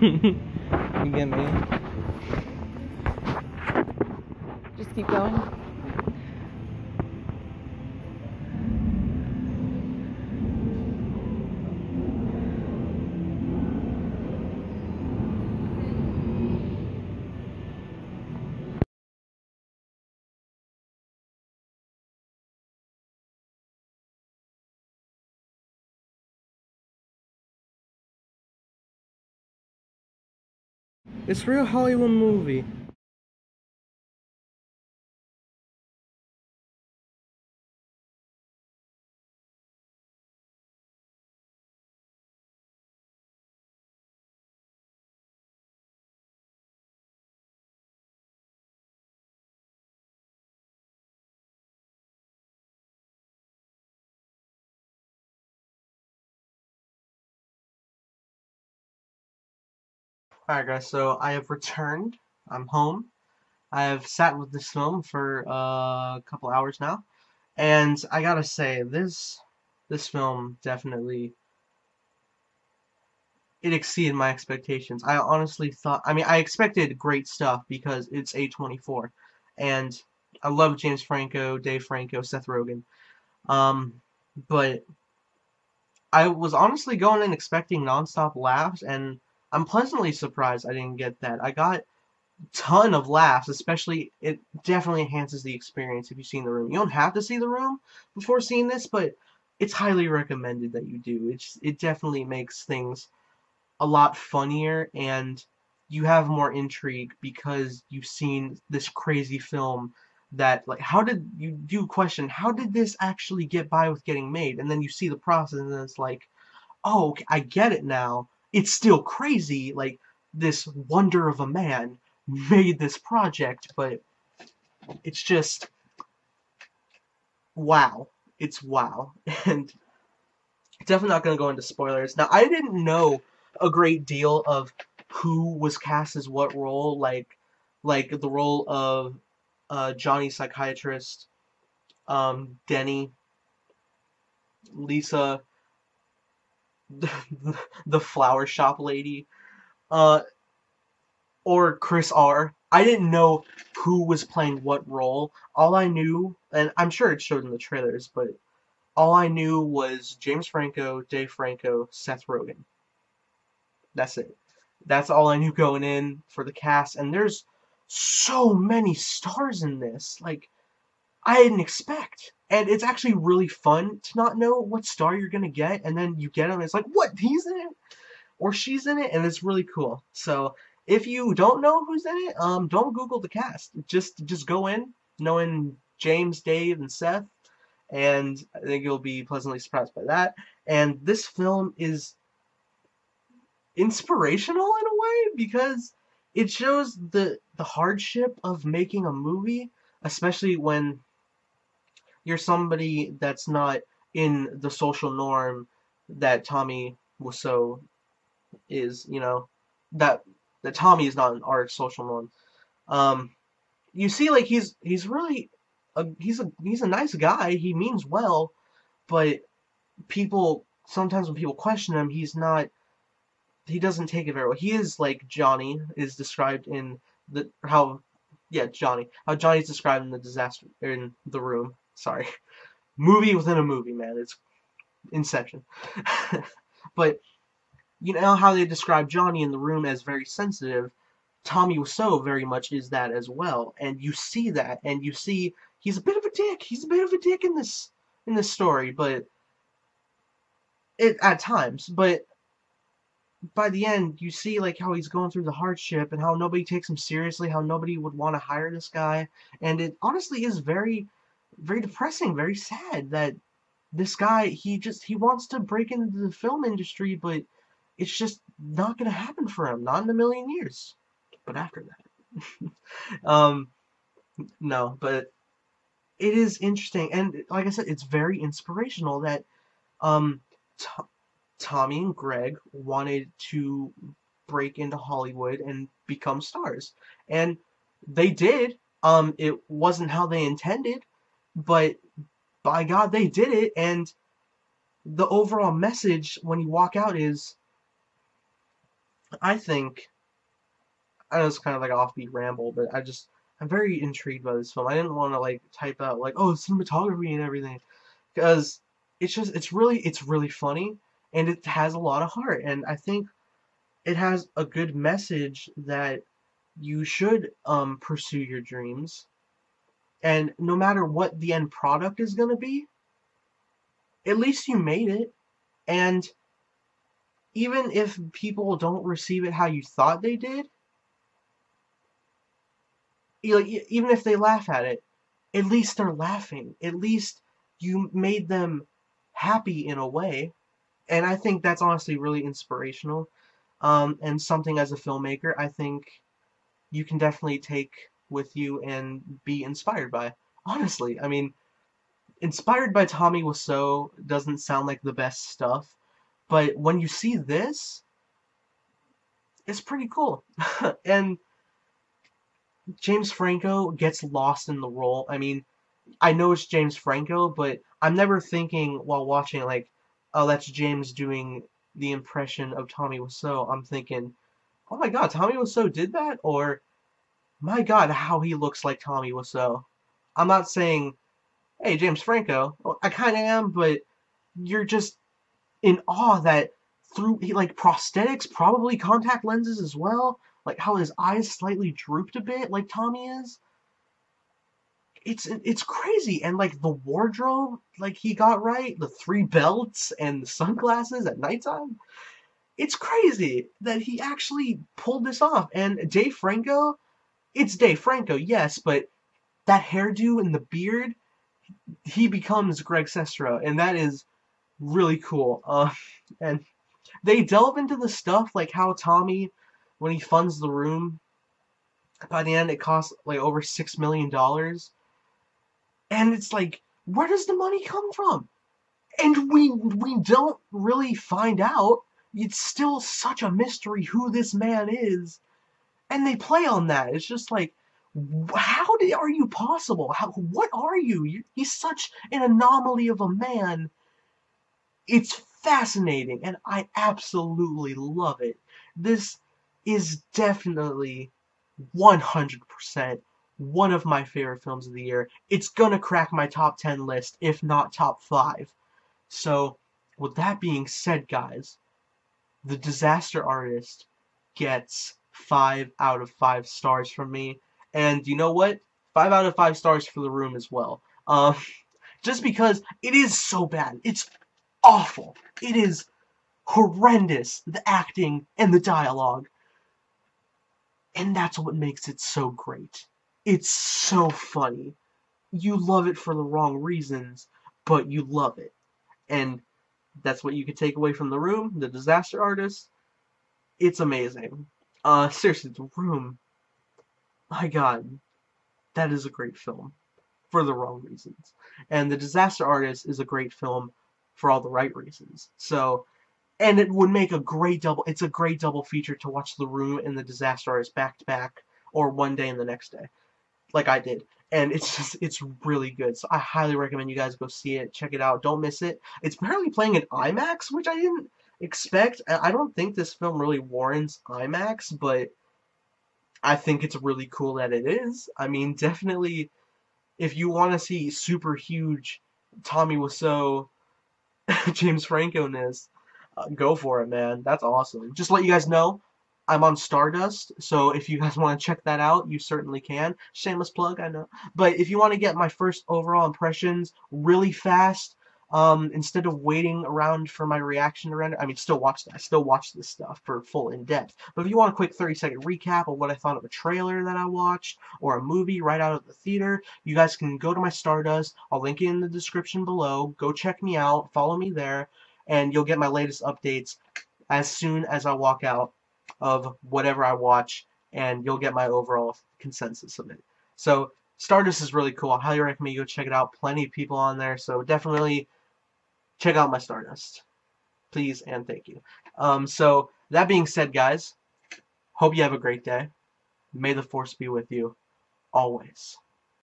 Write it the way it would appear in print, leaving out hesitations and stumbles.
You get me? Just keep going. It's a real Hollywood movie. Alright guys, so I have returned. I'm home. I have sat with this film for a couple hours now, and I gotta say, this film definitely it exceeded my expectations. I honestly thought, I mean, I expected great stuff because it's A24, and I love James Franco, Dave Franco, Seth Rogen. Um, but I was honestly going in expecting nonstop laughs, and I'm pleasantly surprised I didn't get that. I got ton of laughs, especially it definitely enhances the experience if you've seen The Room. You don't have to see The Room before seeing this, but it's highly recommended that you do. It definitely makes things a lot funnier, and you have more intrigue because you've seen this crazy film that, like, how did you do question how did this actually get by with getting made, and then you see the process and then it's like, oh, okay, I get it now. It's still crazy, like this wonder of a man made this project, but it's just wow. It's wow. And definitely not going to go into spoilers. Now, I didn't know a great deal of who was cast as what role, like the role of Johnny Psychiatrist, Denny, Lisa, the flower shop lady, uh, or Chris R. I didn't know who was playing what role. All I knew, and I'm sure it showed in the trailers, but all I knew was James Franco, Dave Franco, Seth Rogen. That's it. That's all I knew going in for the cast, and there's so many stars in this. Like, I didn't expect. And it's actually really fun to not know what star you're gonna get, and then you get them, and it's like, what, he's in it? Or she's in it, and it's really cool. So, if you don't know who's in it, don't Google the cast. Just go in, knowing James, Dave, and Seth, and I think you'll be pleasantly surprised by that. And this film is inspirational in a way because it shows the hardship of making a movie, especially when you're somebody that's not in the social norm that Tommy Wiseau is, that Tommy is not in our social norm. Um, you see, like he's really he's a nice guy. He means well, but people sometimes when people question him, he doesn't take it very well. He is like Johnny is described in the how yeah Johnny how Johnny's described in the disaster in The Room. Sorry, movie within a movie, man. It's Inception. But you know how they describe Johnny in The Room as very sensitive. Tommy Wiseau very much is that as well, and you see that, and you see he's a bit of a dick. He's a bit of a dick in this story, but it at times, but by the end, you see like how he's going through the hardship and how nobody takes him seriously, how nobody would want to hire this guy, and it honestly is very, very depressing, very sad that this guy he wants to break into the film industry, but it's just not gonna happen for him, not in a million years. But after that, um, no, but it is interesting, and like I said, it's very inspirational that um. Tommy and Greg wanted to break into Hollywood and become stars. And they did. It wasn't how they intended, but by God, they did it. And the overall message when you walk out is I think I know it's kind of like an offbeat ramble, but I'm very intrigued by this film. I didn't want to like type out like, oh, cinematography and everything, because it's really funny, and it has a lot of heart, and I think it has a good message that you should pursue your dreams, and no matter what the end product is gonna be, at least you made it, and even if people don't receive it how you thought they did, even if they laugh at it, at least they're laughing. At least you made them happy in a way. And I think that's honestly really inspirational. And something as a filmmaker, I think you can definitely take with you and be inspired by. Honestly, I mean, inspired by Tommy Wiseau doesn't sound like the best stuff, but when you see this, it's pretty cool. And James Franco gets lost in the role. I mean, I know it's James Franco, but I'm never thinking while watching like, oh, that's James doing the impression of Tommy Wiseau. I'm thinking, oh my God, Tommy Wiseau did that, or my God, how he looks like Tommy Wiseau. I'm not saying, hey, James Franco. Well, I kind of am, but you're just in awe that through like prosthetics, probably contact lenses as well, like how his eyes slightly drooped a bit, like Tommy is. It's crazy, and like the wardrobe like he got right, the three belts and the sunglasses at nighttime, it's crazy that he actually pulled this off. And Dave Franco, it's Dave Franco, yes, but that hairdo and the beard, he becomes Greg Sestero, and that is really cool. And they delve into the stuff like how Tommy, when he funds the room, by the end it costs like over $6 million. And it's like, where does the money come from? And we don't really find out. It's still such a mystery who this man is, and they play on that. It's just like, are you possible? What are you? He's such an anomaly of a man. It's fascinating, and I absolutely love it. This is definitely 100% one of my favorite films of the year. It's gonna crack my top 10 list, if not top 5. So, with that being said, guys, The Disaster Artist gets 5 out of 5 stars from me. And you know what? 5 out of 5 stars for The Room as well. Just because it is so bad. It's awful. It is horrendous, the acting and the dialogue. And that's what makes it so great. It's so funny. You love it for the wrong reasons, but you love it. And that's what you can take away from The Room, The Disaster Artist. It's amazing. Seriously, The Room, my God, that is a great film for the wrong reasons. And The Disaster Artist is a great film for all the right reasons. So, and it would make a great double, it's a great double feature to watch The Room and The Disaster Artist back to back, or one day and the next day, like I did. And it's really good. So I highly recommend you guys go see it, check it out, don't miss it. It's apparently playing in IMAX, which I didn't expect. I don't think this film really warrants IMAX, but I think it's really cool that it is. I mean, definitely, if you want to see super huge Tommy Wiseau, James Franco-ness, go for it, man. That's awesome. Just to let you guys know, I'm on Stardust, so if you guys want to check that out, you certainly can. Shameless plug, I know. But if you want to get my first overall impressions really fast, instead of waiting around for my reaction to render, I mean, I still watch this stuff for full in-depth. But if you want a quick 30-second recap of what I thought of a trailer that I watched, or a movie right out of the theater, you guys can go to my Stardust. I'll link it in the description below. Go check me out, follow me there, and you'll get my latest updates as soon as I walk out of whatever I watch, and you'll get my overall consensus of it. So Stardust is really cool. I highly recommend you go check it out. Plenty of people on there, so definitely check out my Stardust. Please and thank you. So that being said, guys, hope you have a great day. May the force be with you always.